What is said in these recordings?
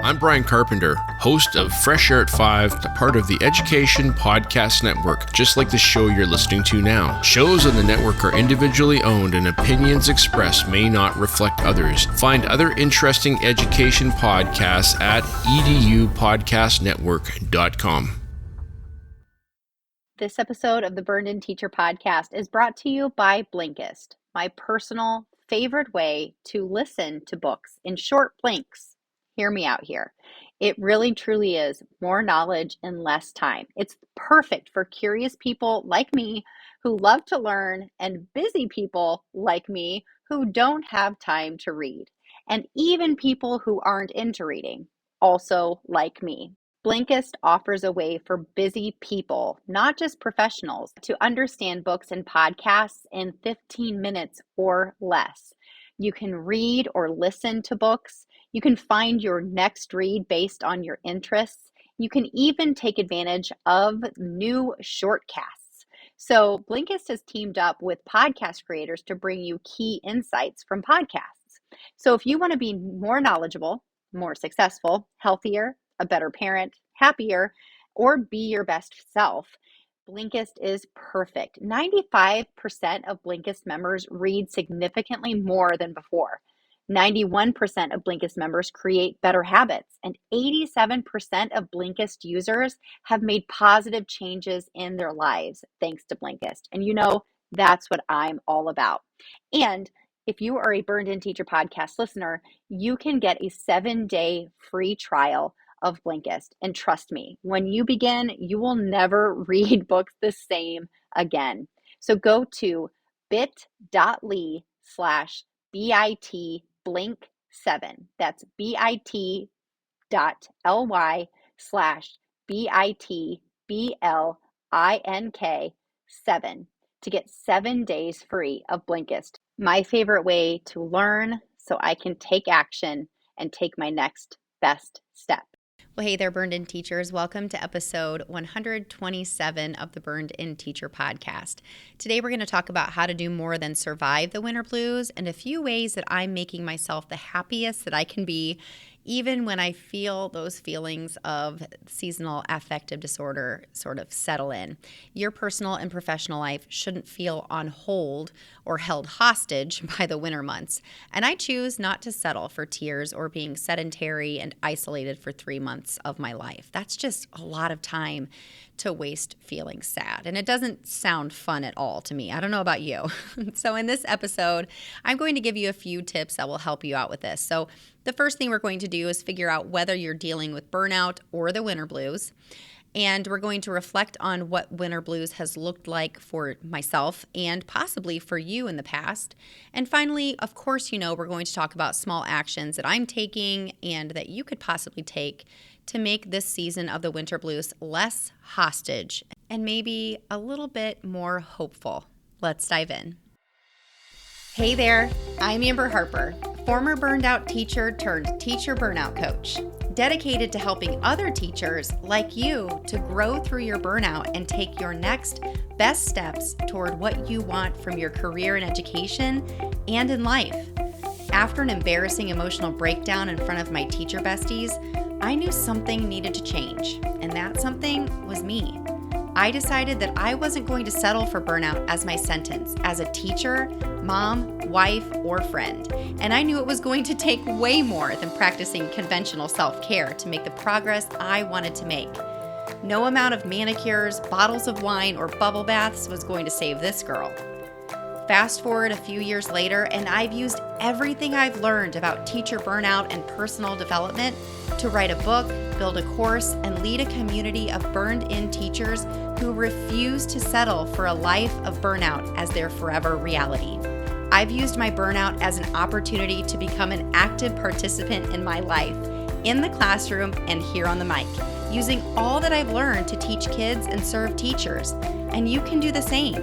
I'm Brian Carpenter, host of Fresh Air at 5, a part of the Education Podcast Network, just like the show you're listening to now. Shows on the network are individually owned and opinions expressed may not reflect others. Find other interesting education podcasts at edupodcastnetwork.com. This episode of the Burned In Teacher Podcast is brought to you by Blinkist, my personal favorite way to listen to books in short blinks. Hear me out here. It really truly is more knowledge in less time. It's perfect for curious people like me who love to learn and busy people like me who don't have time to read, and even people who aren't into reading, also like me. Blinkist offers a way for busy people, not just professionals, to understand books and podcasts in 15 minutes or less. You can read or listen to books. You can find your next read based on your interests. You can even take advantage of new shortcasts. So Blinkist has teamed up with podcast creators to bring you key insights from podcasts. So if you want to be more knowledgeable, more successful, healthier, a better parent, happier, or be your best self, Blinkist is perfect. 95% of Blinkist members read significantly more than before. 91% of Blinkist members create better habits, and 87% of Blinkist users have made positive changes in their lives thanks to Blinkist. And you know, that's what I'm all about. And if you are a Burned In Teacher Podcast listener, you can get a 7-day free trial of Blinkist. And trust me, when you begin, you will never read books the same again. So go to bit.ly/BITblink7. That's bit.ly/BITBLINK7 to get 7 days free of Blinkist. My favorite way to learn so I can take action and take my next best step. Well, hey there, Burned In Teachers. Welcome to episode 127 of the Burned In Teacher Podcast. Today, we're going to talk about how to do more than survive the winter blues and a few ways that I'm making myself the happiest that I can be, even when I feel those feelings of seasonal affective disorder sort of settle in. Your personal and professional life shouldn't feel on hold or held hostage by the winter months. And I choose not to settle for tears or being sedentary and isolated for 3 months of my life. That's just a lot of time to waste feeling sad. And it doesn't sound fun at all to me. I don't know about you. So in this episode, I'm going to give you a few tips that will help you out with this. So the first thing we're going to do is figure out whether you're dealing with burnout or the winter blues. And we're going to reflect on what winter blues has looked like for myself and possibly for you in the past. And finally, of course, you know, we're going to talk about small actions that I'm taking and that you could possibly take to make this season of the winter blues less hostage and maybe a little bit more hopeful. Let's dive in. Hey there, I'm Amber Harper, former burned out teacher turned teacher burnout coach, dedicated to helping other teachers like you to grow through your burnout and take your next best steps toward what you want from your career in education and in life. After an embarrassing emotional breakdown in front of my teacher besties, I knew something needed to change, and that something was me. I decided that I wasn't going to settle for burnout as my sentence as a teacher, mom, wife, or friend. And I knew it was going to take way more than practicing conventional self-care to make the progress I wanted to make. No amount of manicures, bottles of wine, or bubble baths was going to save this girl. Fast forward a few years later, and I've used everything I've learned about teacher burnout and personal development to write a book, build a course, and lead a community of burned-in teachers who refuse to settle for a life of burnout as their forever reality. I've used my burnout as an opportunity to become an active participant in my life, in the classroom and here on the mic, using all that I've learned to teach kids and serve teachers. And you can do the same.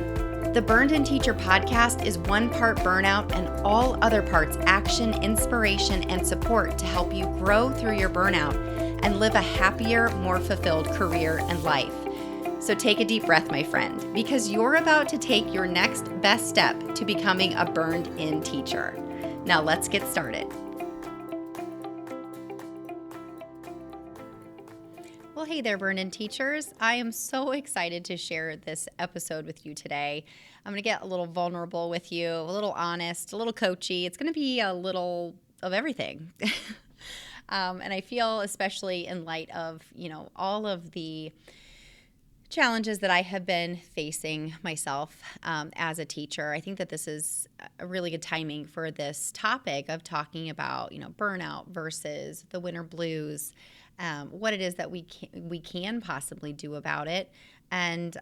The Burned In Teacher Podcast is one part burnout and all other parts action, inspiration, and support to help you grow through your burnout and live a happier, more fulfilled career and life. So take a deep breath, my friend, because you're about to take your next best step to becoming a burned-in teacher. Now let's get started. Well, hey there, Burn-In teachers. I am so excited to share this episode with you today. I'm going to get a little vulnerable with you, a little honest, a little coachy. It's going to be a little of everything. And I feel, especially in light of, all of the challenges that I have been facing myself as a teacher, I think that this is a really good timing for this topic of talking about, burnout versus the winter blues, what it is that we can possibly do about it. And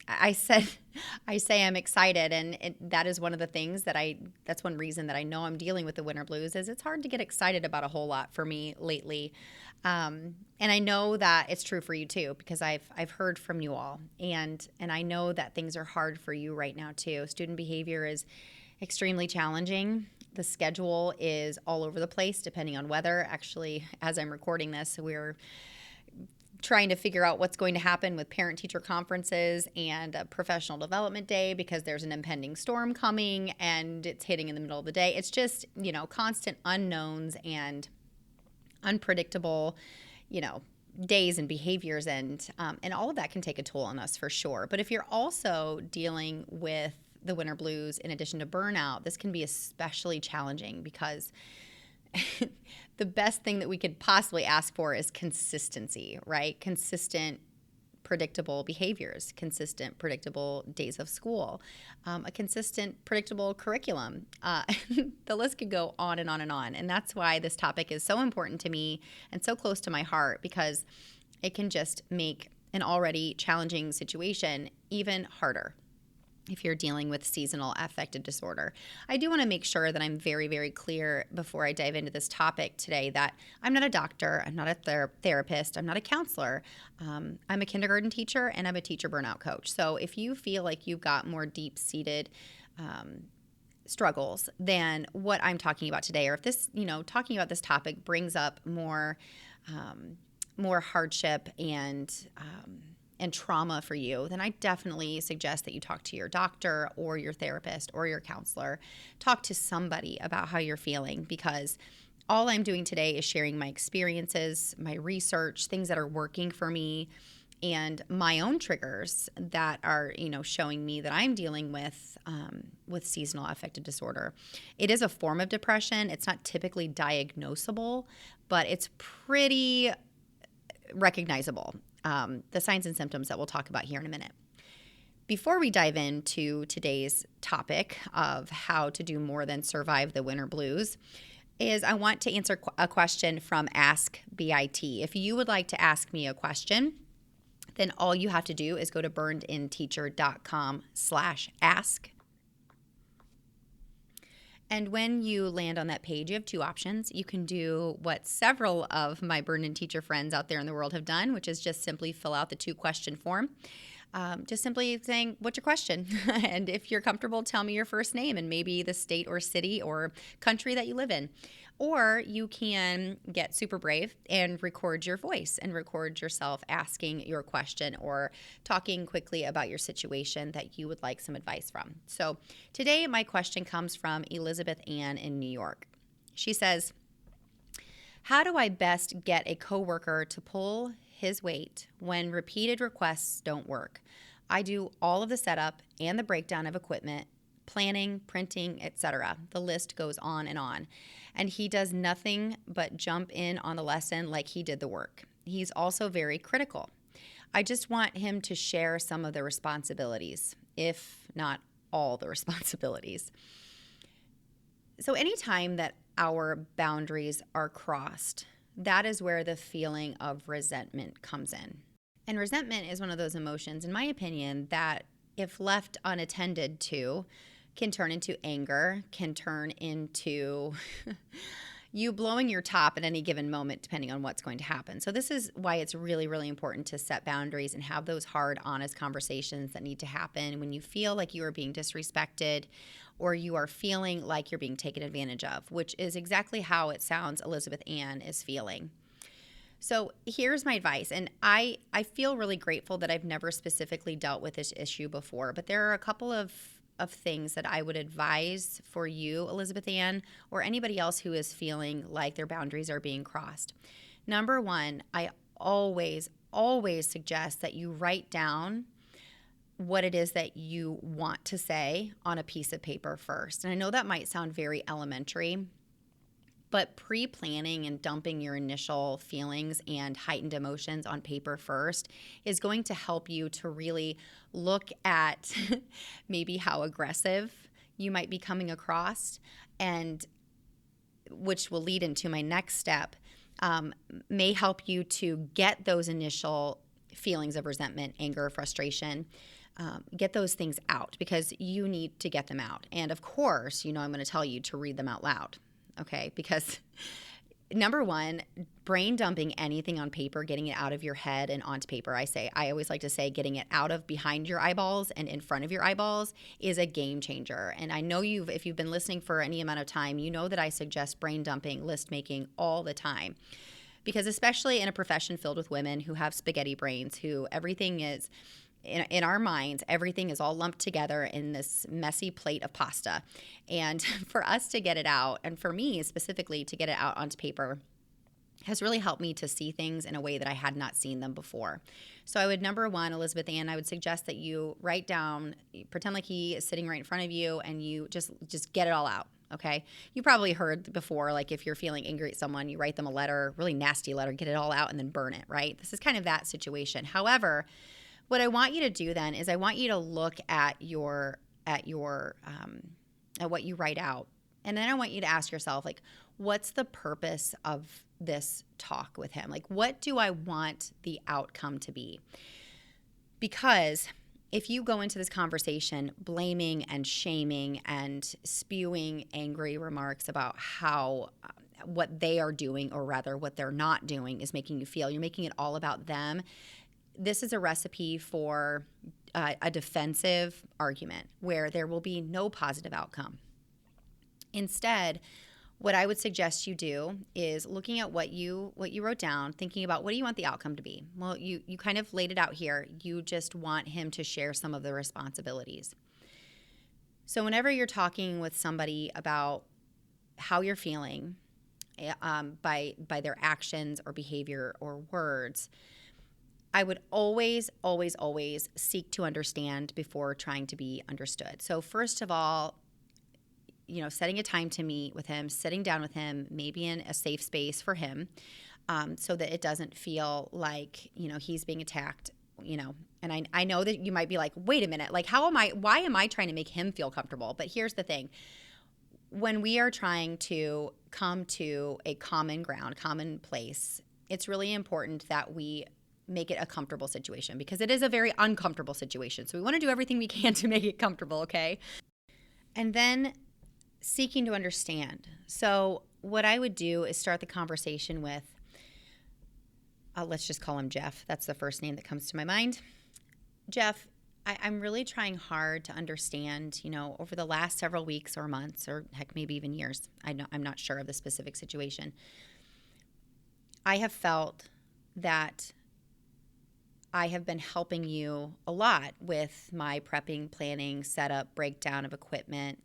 I say I'm excited, and that is one of the things that's one reason that I know I'm dealing with the winter blues is it's hard to get excited about a whole lot for me lately. And I know that it's true for you too, because I've heard from you all, and I know that things are hard for you right now too. Student behavior is extremely challenging. The schedule is all over the place depending on weather. Actually, as I'm recording this, we're trying to figure out what's going to happen with parent-teacher conferences and a professional development day because there's an impending storm coming and it's hitting in the middle of the day. It's just, constant unknowns and unpredictable, days and behaviors, and all of that can take a toll on us for sure. But if you're also dealing with the winter blues in addition to burnout, this can be especially challenging because the best thing that we could possibly ask for is consistency, right? Consistent, predictable behaviors, consistent, predictable days of school, a consistent, predictable curriculum. The list could go on and on and on. And that's why this topic is so important to me and so close to my heart, because it can just make an already challenging situation even harder if you're dealing with seasonal affective disorder. I do want to make sure that I'm very, very clear before I dive into this topic today that I'm not a doctor, I'm not a therapist, I'm not a counselor. I'm a kindergarten teacher and I'm a teacher burnout coach. So if you feel like you've got more deep-seated struggles than what I'm talking about today, or if this, talking about this topic brings up more hardship and trauma for you, then I definitely suggest that you talk to your doctor or your therapist or your counselor. Talk to somebody about how you're feeling, because all I'm doing today is sharing my experiences, my research, things that are working for me, and my own triggers that are, showing me that I'm dealing with seasonal affective disorder. It is a form of depression. It's not typically diagnosable, but it's pretty recognizable. The signs and symptoms that we'll talk about here in a minute. Before we dive into today's topic of how to do more than survive the winter blues, I want to answer a question from Ask BIT. If you would like to ask me a question, then all you have to do is go to burnedinteacher.com/ask. And when you land on that page, you have two options. You can do what several of my Burn-In teacher friends out there in the world have done, which is just simply fill out the 2-question form. Just simply saying, what's your question? And if you're comfortable, tell me your first name and maybe the state or city or country that you live in. Or you can get super brave and record your voice and record yourself asking your question or talking quickly about your situation that you would like some advice from. So today my question comes from Elizabeth Ann in New York. She says, how do I best get a coworker to pull his weight when repeated requests don't work? I do all of the setup and the breakdown of equipment, planning, printing, etc. The list goes on. And he does nothing but jump in on the lesson like he did the work. He's also very critical. I just want him to share some of the responsibilities, if not all the responsibilities. So anytime that our boundaries are crossed, that is where the feeling of resentment comes in. And resentment is one of those emotions, in my opinion, that if left unattended to, can turn into anger, can turn into you blowing your top at any given moment, depending on what's going to happen. So this is why it's really, really important to set boundaries and have those hard, honest conversations that need to happen when you feel like you are being disrespected or you are feeling like you're being taken advantage of, which is exactly how it sounds Elizabeth Ann is feeling. So here's my advice, and I feel really grateful that I've never specifically dealt with this issue before, but there are a couple of things that I would advise for you, Elizabeth Ann, or anybody else who is feeling like their boundaries are being crossed. Number one, I always, always suggest that you write down what it is that you want to say on a piece of paper first. And I know that might sound very elementary, but pre-planning and dumping your initial feelings and heightened emotions on paper first is going to help you to really look at maybe how aggressive you might be coming across, and which will lead into my next step, may help you to get those initial feelings of resentment, anger, frustration, get those things out, because you need to get them out. And of course, I'm going to tell you to read them out loud. Okay, because number one, brain dumping anything on paper, getting it out of your head and onto paper. I always like to say getting it out of behind your eyeballs and in front of your eyeballs is a game changer. And I know if you've been listening for any amount of time, you know that I suggest brain dumping, list making all the time. Because especially in a profession filled with women who have spaghetti brains, who everything is in our minds, everything is all lumped together in this messy plate of pasta. And for us to get it out, and for me specifically to get it out onto paper, has really helped me to see things in a way that I had not seen them before. So I would, number one, Elizabeth Ann, I would suggest that you write down, pretend like he is sitting right in front of you, and you just get it all out. Okay. You probably heard before, like if you're feeling angry at someone, you write them a letter, really nasty letter, get it all out and then burn it, right? This is kind of that situation. However, what I want you to do then is I want you to look at at what you write out. And then I want you to ask yourself, like, what's the purpose of this talk with him? Like, what do I want the outcome to be? Because if you go into this conversation blaming and shaming and spewing angry remarks about how what they are doing, or rather what they're not doing, is making you feel, you're making it all about them. This is a recipe for a defensive argument where there will be no positive outcome. Instead, what I would suggest you do is looking at what you wrote down, thinking about what do you want the outcome to be. Well, you kind of laid it out here. You just want him to share some of the responsibilities. So whenever you're talking with somebody about how you're feeling by their actions or behavior or words, I would always, always, always seek to understand before trying to be understood. So first of all, setting a time to meet with him, sitting down with him, maybe in a safe space for him, so that it doesn't feel like, he's being attacked, and I know that you might be like, wait a minute, like why am I trying to make him feel comfortable? But here's the thing. When we are trying to come to a common ground, common place, it's really important that we make it a comfortable situation, because it is a very uncomfortable situation. So we want to do everything we can to make it comfortable, okay? And then seeking to understand. So what I would do is start the conversation with, let's just call him Jeff. That's the first name that comes to my mind. Jeff, I'm really trying hard to understand, over the last several weeks or months, or heck, maybe even years. I'm not sure of the specific situation. I have felt that I have been helping you a lot with my prepping, planning, setup, breakdown of equipment,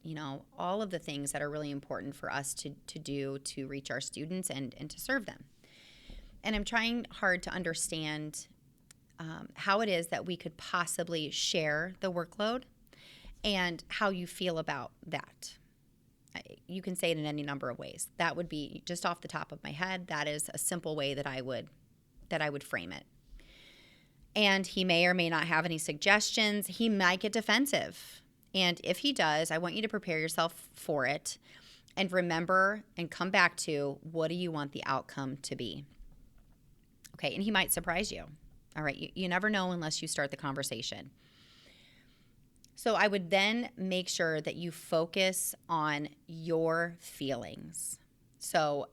all of the things that are really important for us to do to reach our students and to serve them. And I'm trying hard to understand how it is that we could possibly share the workload and how you feel about that. You can say it in any number of ways. That would be just off the top of my head. That is a simple way that I would frame it. And he may or may not have any suggestions. He might get defensive. And if he does, I want you to prepare yourself for it and remember and come back to, what do you want the outcome to be? Okay, and he might surprise you. All right, you never know unless you start the conversation. So I would then make sure that you focus on your feelings. So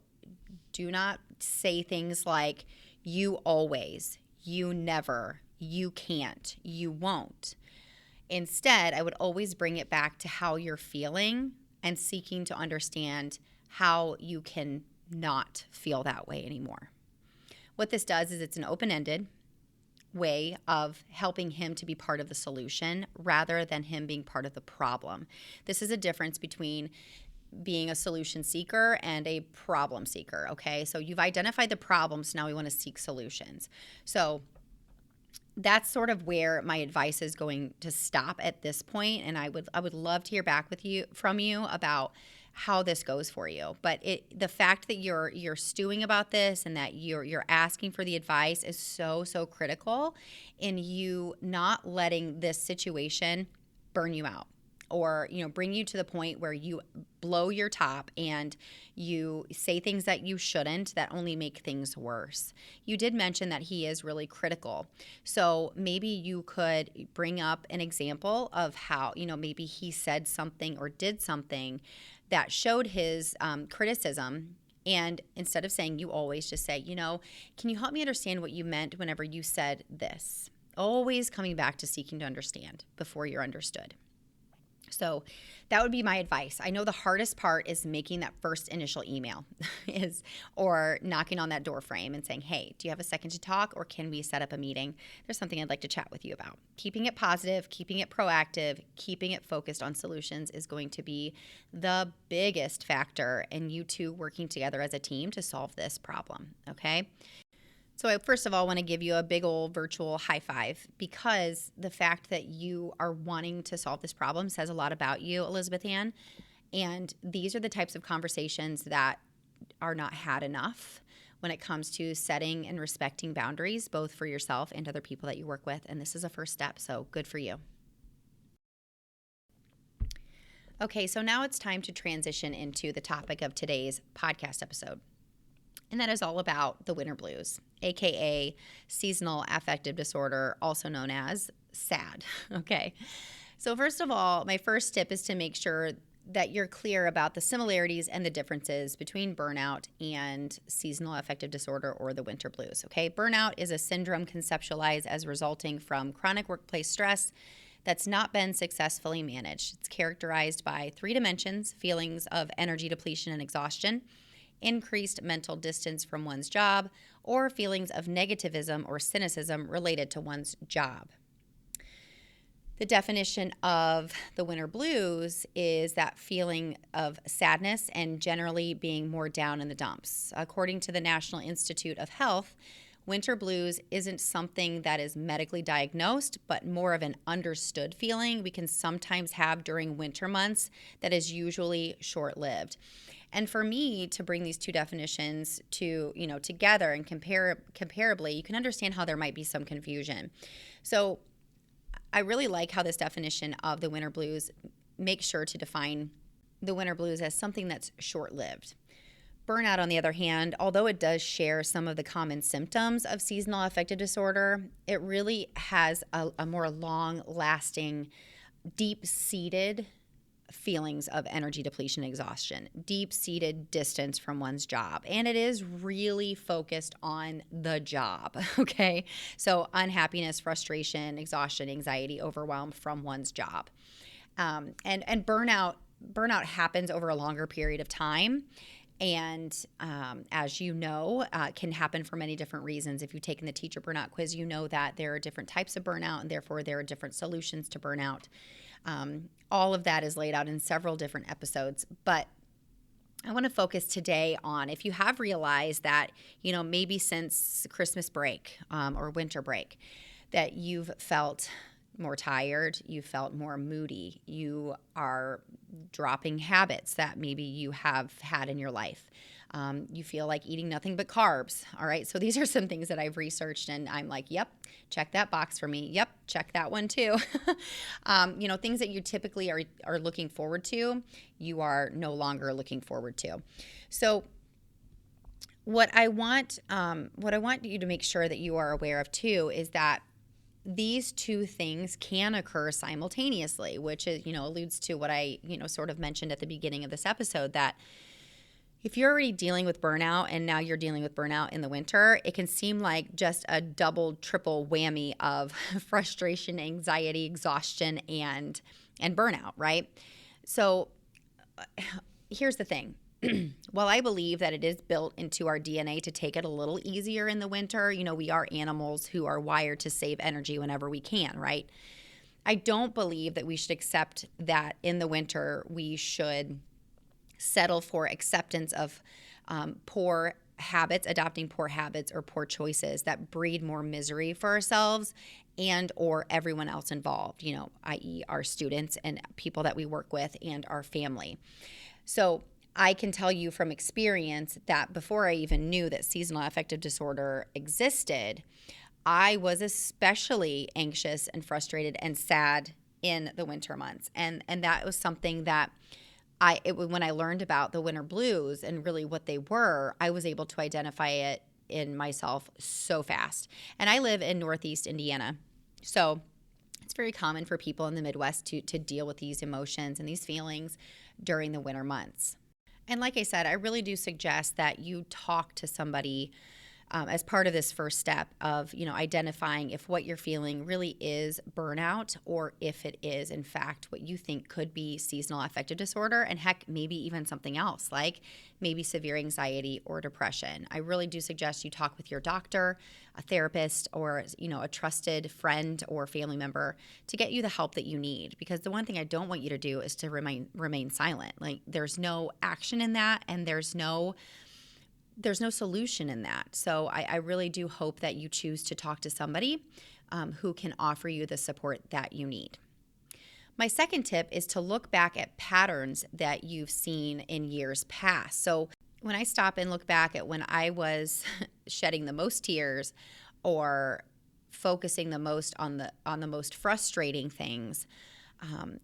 do not say things like, you always, you never, you can't, you won't. Instead, I would always bring it back to how you're feeling and seeking to understand how you can not feel that way anymore. What this does is it's an open-ended way of helping him to be part of the solution rather than him being part of the problem. This is a difference between being a solution seeker and a problem seeker, okay? So you've identified the problems, now we want to seek solutions. So that's sort of where my advice is going to stop at this point, and I would love to hear back from you about how this goes for you. But the fact that you're stewing about this and that you're asking for the advice is so critical in you not letting this situation burn you out, or bring you to the point where you blow your top and you say things that you shouldn't, that only make things worse. You did mention that he is really critical. So maybe you could bring up an example of how, maybe he said something or did something that showed his criticism. And instead of saying, you always just say, can you help me understand what you meant whenever you said this? Always coming back to seeking to understand before you're understood. So that would be my advice. I know the hardest part is making that first initial email or knocking on that door frame and saying, hey, do you have a second to talk, or can we set up a meeting? There's something I'd like to chat with you about. Keeping it positive, keeping it proactive, keeping it focused on solutions is going to be the biggest factor in you two working together as a team to solve this problem, okay? So I first of all want to give you a big old virtual high five, because the fact that you are wanting to solve this problem says a lot about you, Elizabeth Ann. And these are the types of conversations that are not had enough when it comes to setting and respecting boundaries, both for yourself and other people that you work with. And this is a first step, so good for you. Okay, so now it's time to transition into the topic of today's podcast episode. And that is all about the winter blues, aka seasonal affective disorder, also known as SAD. Okay. So first of all, my first tip is to make sure that you're clear about the similarities and the differences between burnout and seasonal affective disorder, or the winter blues. Okay. Burnout is a syndrome conceptualized as resulting from chronic workplace stress that's not been successfully managed. It's characterized by 3 dimensions: feelings of energy depletion and exhaustion, increased mental distance from one's job, or feelings of negativism or cynicism related to one's job. The definition of the winter blues is that feeling of sadness and generally being more down in the dumps. According to the National Institute of Health, winter blues isn't something that is medically diagnosed, but more of an understood feeling we can sometimes have during winter months that is usually short-lived. And for me to bring these two definitions together and comparably, you can understand how there might be some confusion. So I really like how this definition of the winter blues makes sure to define the winter blues as something that's short-lived. Burnout, on the other hand, although it does share some of the common symptoms of seasonal affective disorder, it really has a more long-lasting, deep-seated feelings of energy depletion and exhaustion, deep-seated distance from one's job. And it is really focused on the job, okay? So unhappiness, frustration, exhaustion, anxiety, overwhelm from one's job. And burnout happens over a longer period of time. And as you know, can happen for many different reasons. If you've taken the teacher burnout quiz, you know that there are different types of burnout, and therefore there are different solutions to burnout. All of that is laid out in several different episodes. But I want to focus today on, if you have realized that, maybe since Christmas break or winter break, that you've felt more tired, you felt more moody, you are dropping habits that maybe you have had in your life. You feel like eating nothing but carbs. All right. So these are some things that I've researched, and I'm like, yep, check that box for me. Yep, check that one too. Things that you typically are looking forward to, you are no longer looking forward to. So what I want you to make sure that you are aware of too is that these two things can occur simultaneously, which is, alludes to what I, sort of mentioned at the beginning of this episode, that if you're already dealing with burnout and now you're dealing with burnout in the winter, it can seem like just a double, triple whammy of frustration, anxiety, exhaustion, and burnout, right? So here's the thing. While I believe that it is built into our DNA to take it a little easier in the winter, we are animals who are wired to save energy whenever we can, right? I don't believe that we should accept that in the winter we should settle for acceptance of poor habits, adopting poor habits or poor choices that breed more misery for ourselves and or everyone else involved, i.e. our students and people that we work with and our family. So I can tell you from experience that before I even knew that seasonal affective disorder existed, I was especially anxious and frustrated and sad in the winter months. And that was something that when I learned about the winter blues and really what they were, I was able to identify it in myself so fast. And I live in Northeast Indiana. So it's very common for people in the Midwest to deal with these emotions and these feelings during the winter months. And like I said, I really do suggest that you talk to somebody as part of this first step of, identifying if what you're feeling really is burnout or if it is, in fact, what you think could be seasonal affective disorder, and heck, maybe even something else like maybe severe anxiety or depression. I really do suggest you talk with your doctor, a therapist, or, a trusted friend or family member to get you the help that you need. Because the one thing I don't want you to do is to remain silent. Like, there's no action in that, and there's no solution in that. So I really do hope that you choose to talk to somebody who can offer you the support that you need. My second tip is to look back at patterns that you've seen in years past. So when I stop and look back at when I was shedding the most tears or focusing the most on the most frustrating things,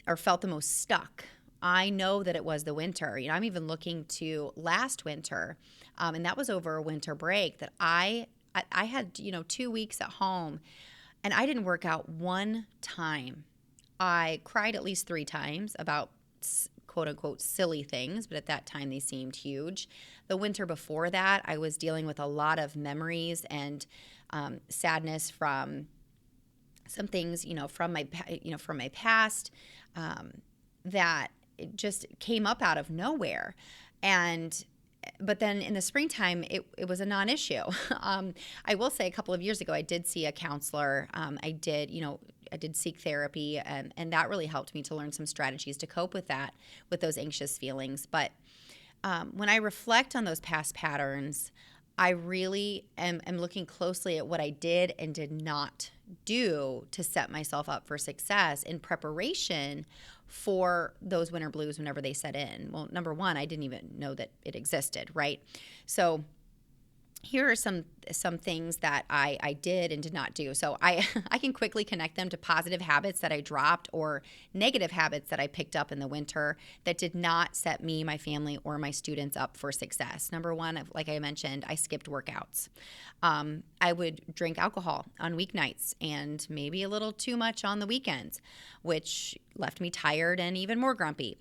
or felt the most stuck, I know that it was the winter. I'm even looking to last winter, and that was over a winter break that I had 2 weeks at home, and I didn't work out one time. I cried at least 3 times about quote unquote silly things, but at that time they seemed huge. The winter before that, I was dealing with a lot of memories and sadness from some things, from my past, that it just came up out of nowhere. But then in the springtime, it was a non-issue. I will say a couple of years ago, I did see a counselor. I did seek therapy, and that really helped me to learn some strategies to cope with those anxious feelings. But when I reflect on those past patterns, I really am looking closely at what I did and did not do to set myself up for success in preparation for those winter blues whenever they set in. Well, number one, I didn't even know that it existed, right? So here are some things that I did and did not do. So I can quickly connect them to positive habits that I dropped or negative habits that I picked up in the winter that did not set me, my family, or my students up for success. Number one, like I mentioned, I skipped workouts. I would drink alcohol on weeknights and maybe a little too much on the weekends, which left me tired and even more grumpy.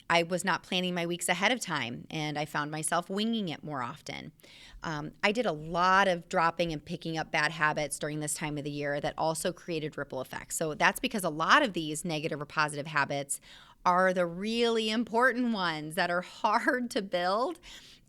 I was not planning my weeks ahead of time, and I found myself winging it more often. I did a lot of dropping and picking up bad habits during this time of the year that also created ripple effects. So that's because a lot of these negative or positive habits are the really important ones that are hard to build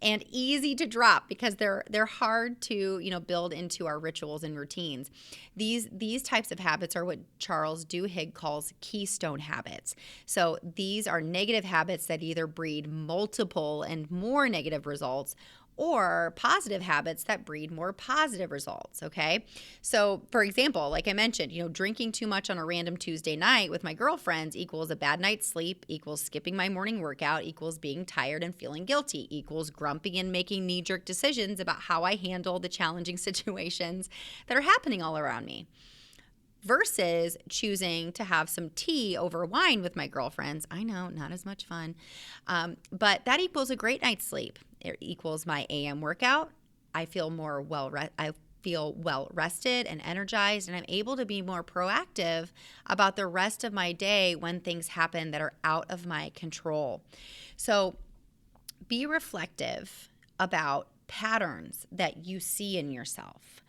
and easy to drop because they're hard to build into our rituals and routines. These types of habits are what Charles Duhigg calls Keystone Habits. So these are negative habits that either breed multiple and more negative results or positive habits that breed more positive results, okay? So, for example, like I mentioned, drinking too much on a random Tuesday night with my girlfriends equals a bad night's sleep, equals skipping my morning workout, equals being tired and feeling guilty, equals grumpy and making knee-jerk decisions about how I handle the challenging situations that are happening all around me. Versus choosing to have some tea over wine with my girlfriends. I know, not as much fun, but that equals a great night's sleep. It equals my AM workout. I feel well rested and energized, and I'm able to be more proactive about the rest of my day when things happen that are out of my control. So be reflective about patterns that you see in yourself,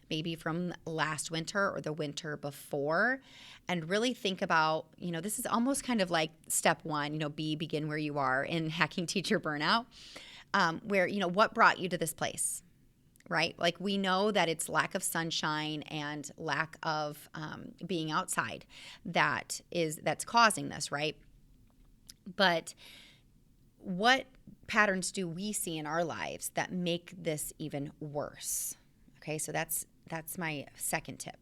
maybe from last winter or the winter before, and really think about, this is almost kind of like step one, begin where you are in Hacking Teacher Burnout, where, what brought you to this place, right? Like we know that it's lack of sunshine and lack of being outside that's causing this, right? But what patterns do we see in our lives that make this even worse? Okay, so that's my second tip.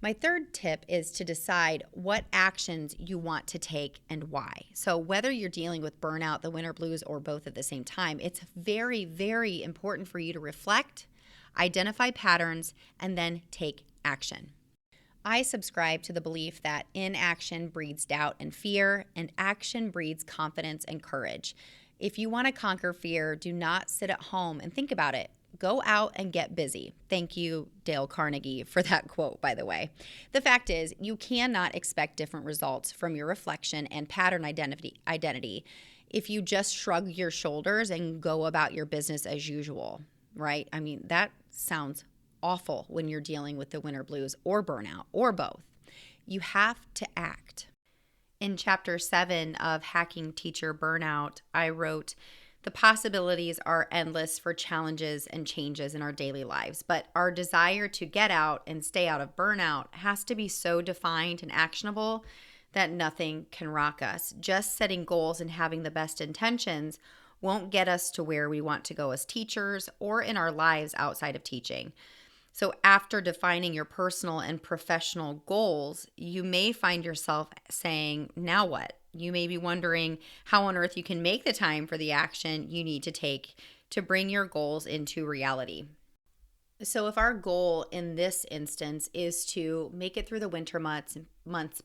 My third tip is to decide what actions you want to take and why. So whether you're dealing with burnout, the winter blues, or both at the same time, it's very, very important for you to reflect, identify patterns, and then take action. I subscribe to the belief that inaction breeds doubt and fear, and action breeds confidence and courage. If you want to conquer fear, do not sit at home and think about it. Go out and get busy. Thank you, Dale Carnegie, for that quote, by the way. The fact is, you cannot expect different results from your reflection and pattern identity if you just shrug your shoulders and go about your business as usual, right? I mean, that sounds awful when you're dealing with the winter blues or burnout or both. You have to act. In chapter 7 of Hacking Teacher Burnout, I wrote, the possibilities are endless for challenges and changes in our daily lives, but our desire to get out and stay out of burnout has to be so defined and actionable that nothing can rock us. Just setting goals and having the best intentions won't get us to where we want to go as teachers or in our lives outside of teaching. So after defining your personal and professional goals, you may find yourself saying, now what? You may be wondering how on earth you can make the time for the action you need to take to bring your goals into reality. So if our goal in this instance is to make it through the winter months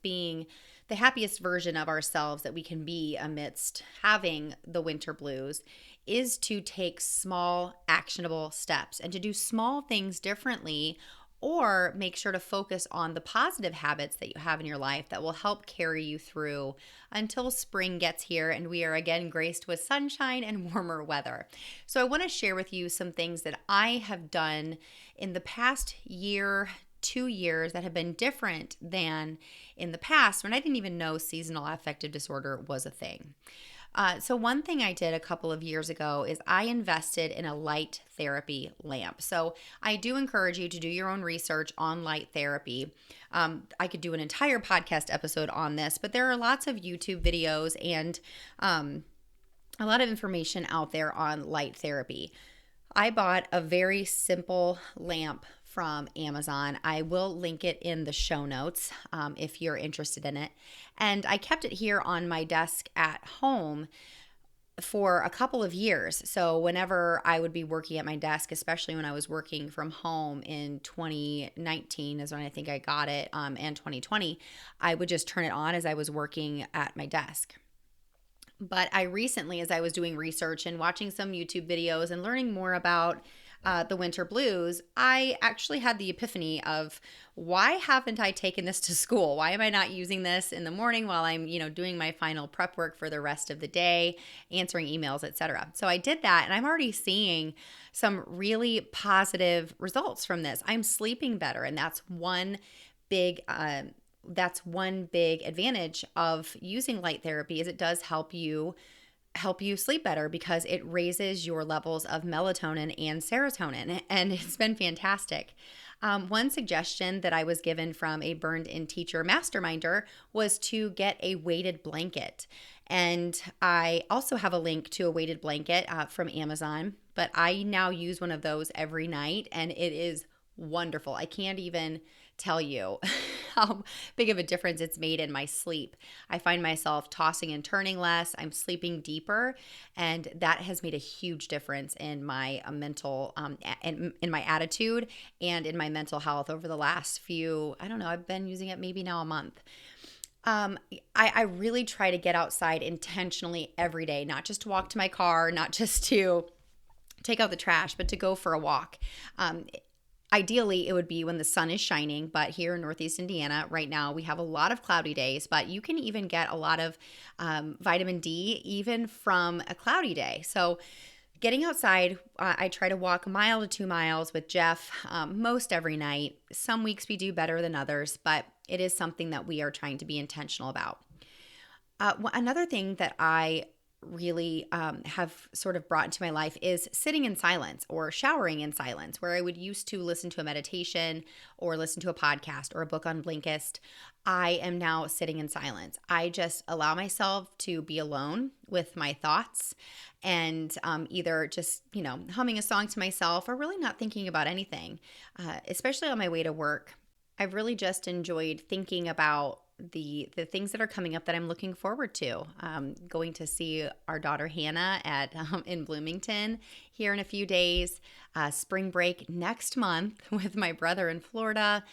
being the happiest version of ourselves that we can be amidst having the winter blues, is to take small actionable steps and to do small things differently, or make sure to focus on the positive habits that you have in your life that will help carry you through until spring gets here and we are again graced with sunshine and warmer weather. So I want to share with you some things that I have done in the past year, 2 years that have been different than in the past when I didn't even know seasonal affective disorder was a thing. So one thing I did a couple of years ago is I invested in a light therapy lamp. So I do encourage you to do your own research on light therapy. I could do an entire podcast episode on this, but there are lots of YouTube videos and a lot of information out there on light therapy. I bought a very simple lamp from Amazon. I will link it in the show notes if you're interested in it. And I kept it here on my desk at home for a couple of years. So whenever I would be working at my desk, especially when I was working from home in 2019 is when I think I got it, and 2020, I would just turn it on as I was working at my desk. But I recently, as I was doing research and watching some YouTube videos and learning more about the winter blues, I actually had the epiphany of, why haven't I taken this to school? Why am I not using this in the morning while I'm, doing my final prep work for the rest of the day, answering emails, etc. So I did that, and I'm already seeing some really positive results from this. I'm sleeping better, and that's one big advantage of using light therapy, is it does help you sleep better because it raises your levels of melatonin and serotonin, and it's been fantastic. One suggestion that I was given from a burned-in teacher masterminder was to get a weighted blanket. And I also have a link to a weighted blanket from Amazon, but I now use one of those every night, and it is wonderful. I can't even tell you how big of a difference it's made in my sleep. I find myself tossing and turning less. I'm sleeping deeper, and that has made a huge difference in my mental, in my attitude and in my mental health over the last few, I've been using it maybe now a month. I really try to get outside intentionally every day, not just to walk to my car, not just to take out the trash, but to go for a walk. Ideally, it would be when the sun is shining, but here in Northeast Indiana right now, we have a lot of cloudy days, but you can even get a lot of vitamin D even from a cloudy day. So getting outside, I try to walk a mile to 2 miles with Jeff most every night. Some weeks we do better than others, but it is something that we are trying to be intentional about. Another thing that I really have sort of brought into my life is sitting in silence or showering in silence, where I would used to listen to a meditation or listen to a podcast or a book on Blinkist. I am now sitting in silence. I just allow myself to be alone with my thoughts and either just, humming a song to myself or really not thinking about anything, especially on my way to work. I've really just enjoyed thinking about the things that are coming up that I'm looking forward to. Going to see our daughter Hannah at in Bloomington here in a few days. Spring break next month with my brother in Florida.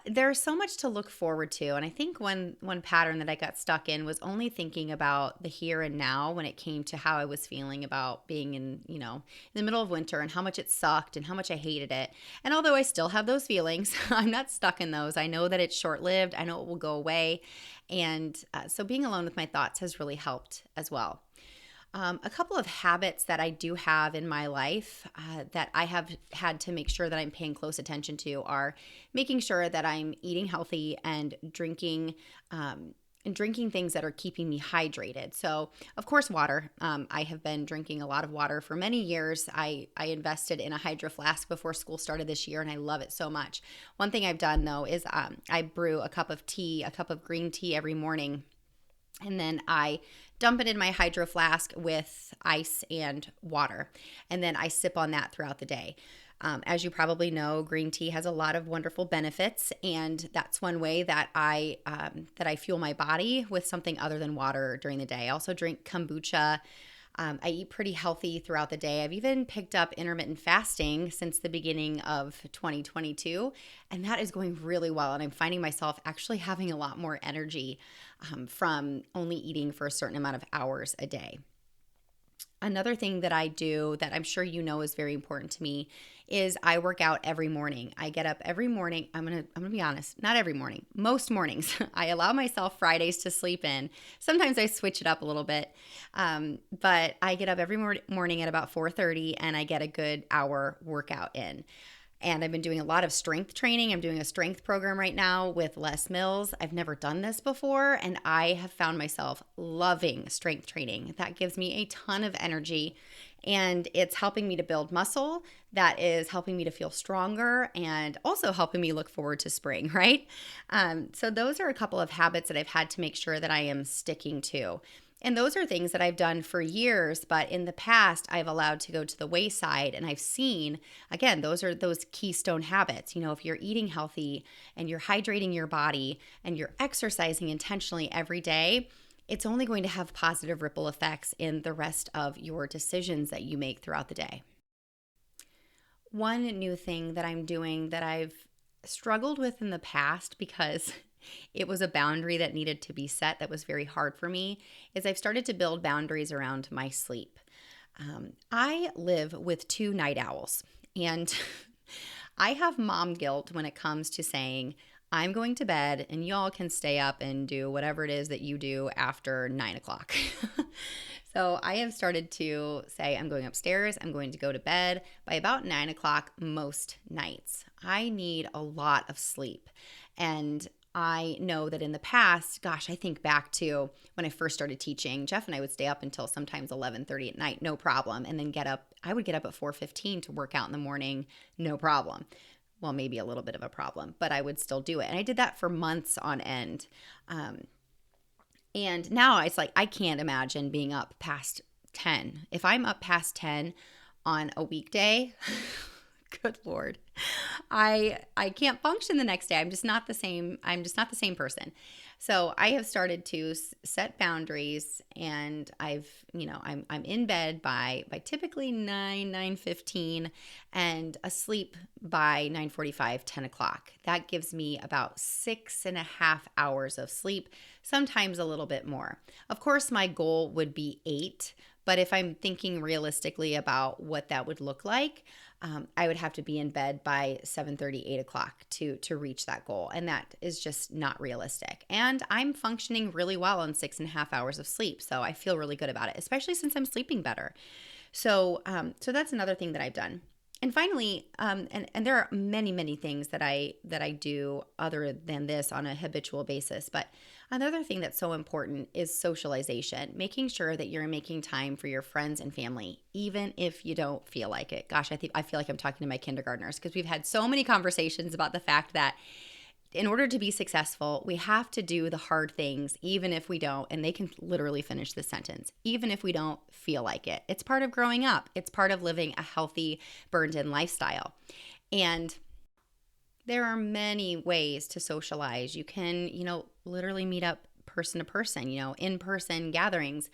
There's so much to look forward to, and I think one pattern that I got stuck in was only thinking about the here and now when it came to how I was feeling about being in the middle of winter and how much it sucked and how much I hated it. And although I still have those feelings, I'm not stuck in those. I know that it's short-lived. I know it will go away, and so being alone with my thoughts has really helped as well. A couple of habits that I do have in my life that I have had to make sure that I'm paying close attention to are making sure that I'm eating healthy and drinking things that are keeping me hydrated. So, of course, water. I have been drinking a lot of water for many years. I invested in a hydro flask before school started this year, and I love it so much. One thing I've done, though, is I brew a cup of green tea every morning, and then I dump it in my hydro flask with ice and water. And then I sip on that throughout the day. As you probably know, green tea has a lot of wonderful benefits, and that's one way that I fuel my body with something other than water during the day. I also drink kombucha. I eat pretty healthy throughout the day. I've even picked up intermittent fasting since the beginning of 2022, and that is going really well. And I'm finding myself actually having a lot more energy from only eating for a certain amount of hours a day. Another thing that I do that I'm sure you know is very important to me is I work out every morning. I get up every morning. I'm gonna be honest, not every morning. Most mornings, I allow myself Fridays to sleep in. Sometimes I switch it up a little bit, but I get up every morning at about 4:30, and I get a good hour workout in. And I've been doing a lot of strength training. I'm doing a strength program right now with Les Mills. I've never done this before, and I have found myself loving strength training. That gives me a ton of energy, and it's helping me to build muscle. That is helping me to feel stronger and also helping me look forward to spring, right? So those are a couple of habits that I've had to make sure that I am sticking to. And those are things that I've done for years, but in the past, I've allowed to go to the wayside. And I've seen, again, those are those keystone habits. If you're eating healthy and you're hydrating your body and you're exercising intentionally every day, it's only going to have positive ripple effects in the rest of your decisions that you make throughout the day. One new thing that I'm doing that I've struggled with in the past because it was a boundary that needed to be set that was very hard for me is I've started to build boundaries around my sleep. I live with 2 night owls, and I have mom guilt when it comes to saying, I'm going to bed and y'all can stay up and do whatever it is that you do after 9 o'clock. So I have started to say, I'm going upstairs, I'm going to go to bed by about 9 o'clock most nights. I need a lot of sleep. And I know that in the past, I think back to when I first started teaching, Jeff and I would stay up until sometimes 11:30 at night, no problem. And then I would get up at 4:15 to work out in the morning, no problem. Well, maybe a little bit of a problem, but I would still do it. And I did that for months on end. And now it's like, I can't imagine being up past 10. If I'm up past 10 on a weekday, good Lord, I can't function the next day. I'm just not the same person. So I have started to set boundaries, and I'm in bed by typically 9:15 and asleep by 9:45, 10 o'clock. That gives me about 6.5 hours of sleep, sometimes a little bit more. Of course, my goal would be 8, but if I'm thinking realistically about what that would look like, I would have to be in bed by 7:30, 8 o'clock to reach that goal. And that is just not realistic. And I'm functioning really well on 6.5 hours of sleep. So I feel really good about it, especially since I'm sleeping better. So that's another thing that I've done. And finally, and there are many, many things that I do other than this on a habitual basis. But another thing that's so important is socialization, making sure that you're making time for your friends and family, even if you don't feel like it. Gosh, I feel like I'm talking to my kindergartners because we've had so many conversations about the fact that in order to be successful, we have to do the hard things, even if we don't, and they can literally finish this sentence, even if we don't feel like it. It's part of growing up. It's part of living a healthy, burned-in lifestyle. And there are many ways to socialize. You can, literally meet up person to person, in-person gatherings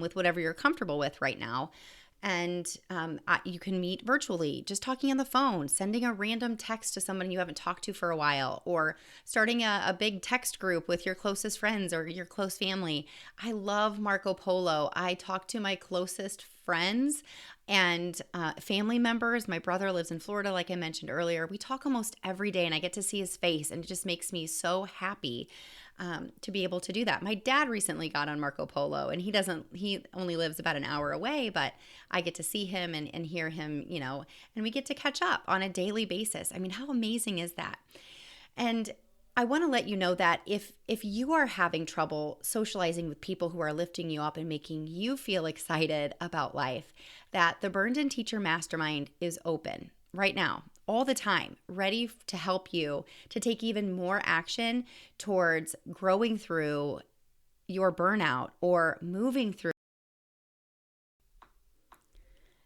with whatever you're comfortable with right now. And you can meet virtually, just talking on the phone, sending a random text to someone you haven't talked to for a while, or starting a big text group with your closest friends or your close family. I love Marco Polo. I talk to my closest friends and family members. My brother lives in Florida, like I mentioned earlier. We talk almost every day, and I get to see his face, and it just makes me so happy to be able to do that. My dad recently got on Marco Polo, and he only lives about an hour away, but I get to see him and hear him, and we get to catch up on a daily basis. I mean, how amazing is that? And I want to let you know that if you are having trouble socializing with people who are lifting you up and making you feel excited about life, that the Burned In Teacher Mastermind is open right now, all the time, ready to help you to take even more action towards growing through your burnout or moving through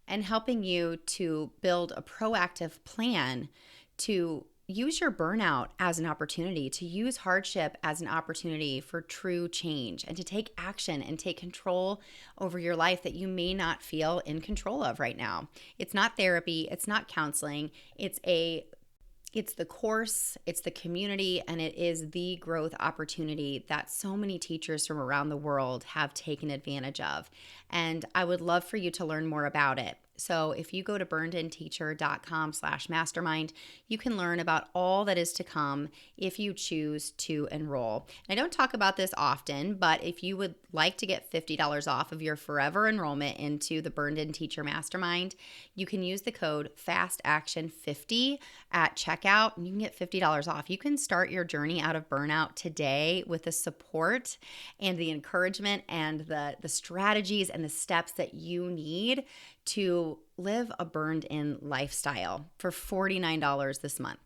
and helping you to build a proactive plan to use your burnout as an opportunity, to use hardship as an opportunity for true change, and to take action and take control over your life that you may not feel in control of right now. It's not therapy, it's not counseling, it's the course, it's the community, and it is the growth opportunity that so many teachers from around the world have taken advantage of. And I would love for you to learn more about it. So if you go to burnedinteacher.com/mastermind, you can learn about all that is to come if you choose to enroll. And I don't talk about this often, but if you would like to get $50 off of your forever enrollment into the Burned In Teacher Mastermind, you can use the code FASTACTION50 at checkout, and you can get $50 off. You can start your journey out of burnout today with the support and the encouragement and the strategies and the steps that you need to live a burned-in lifestyle for $49 this month.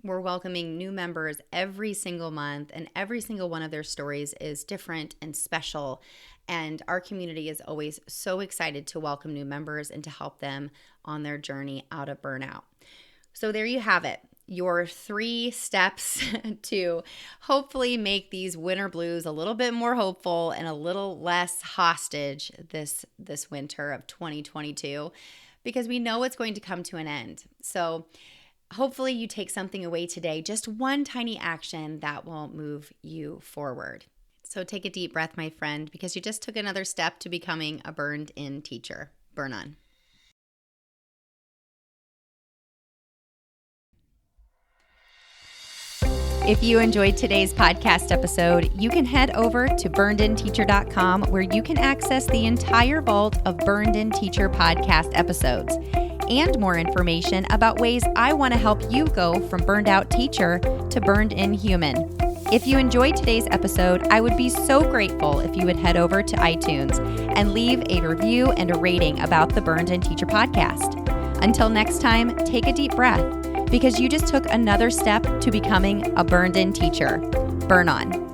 We're welcoming new members every single month, and every single one of their stories is different and special. And our community is always so excited to welcome new members and to help them on their journey out of burnout. So there you have it. Your 3 steps to hopefully make these winter blues a little bit more hopeful and a little less hostage this winter of 2022, because we know it's going to come to an end. So hopefully you take something away today, just one tiny action that will move you forward. So take a deep breath, my friend, because you just took another step to becoming a burned-in teacher. Burn on. If you enjoyed today's podcast episode, you can head over to burnedinteacher.com, where you can access the entire vault of Burned In Teacher podcast episodes and more information about ways I want to help you go from burned out teacher to burned in human. If you enjoyed today's episode, I would be so grateful if you would head over to iTunes and leave a review and a rating about the Burned In Teacher podcast. Until next time, take a deep breath, because you just took another step to becoming a burned-in teacher. Burn on.